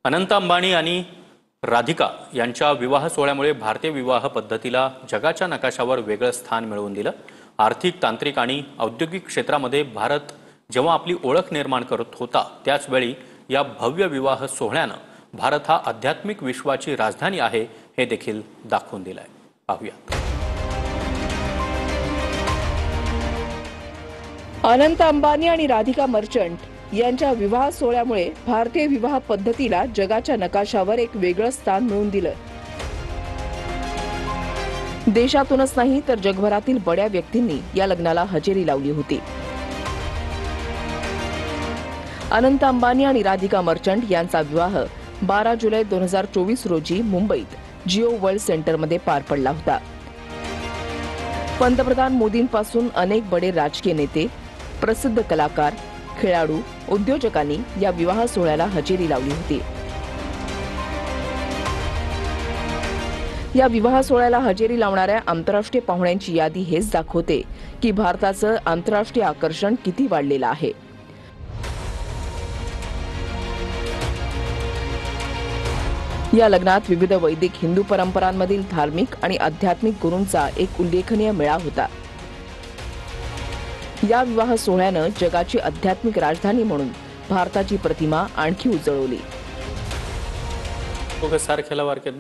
अनंत अंबानी आणि राधिका यांच्या विवाह सोहळ्यामुळे भारतीय विवाह पद्धतीला जगाच्या नकाशावर वेगळं स्थान मिळवून दिलं। आर्थिक, तांत्रिक आणि औद्योगिक क्षेत्रामध्ये भारत जेव्हा आपली ओळख निर्माण करत होता, त्याच वेळी या भव्य विवाह सोहळ्यानं भारत हा आध्यात्मिक विश्वाची राजधानी आहे हे देखील दाखवून दिलंय। पाहूया। अनंत अंबानी आणि राधिका मर्चंट यांच्या विवाह सोहळ्यामुळे भारतीय विवाह पद्धतीला जगाच्या नकाशावर एक वेगळं स्थान मिळवून दिलं। देशातूनच नाही तर जगभरातील बड्या व्यक्तींनी या लग्नाला हजेरी लावली होती। अनंत अंबानी आणि राधिका मर्चंट यांचा विवाह 12 जुलै 2024 रोजी मुंबईत जिओ वर्ल्ड सेंटरमध्ये पार पडला होता। पंतप्रधान मोदींपासून अनेक बडे राजकीय नेते, प्रसिद्ध कलाकार, खेळाडू, उद्योजकांनी या विवाह सोहळ्याला हजेरी लावली होती। या विवाह सोहळ्याला हजेरी लावणाऱ्या आंतरराष्ट्रीय पाहुण्यांची यादी हेच दाखवते की भारताचं आंतरराष्ट्रीय आकर्षण किती वाढलेलं आहे। या लग्नात विविध वैदिक हिंदू परंपरांमधील धार्मिक आणि आध्यात्मिक गुरूंचा एक उल्लेखनीय मेळा होता। या विवाह सोहळ्यानं जगाची आध्यात्मिक राजधानी म्हणून भारताची प्रतिमा आणखी उजळवली। सारखेला वारकेत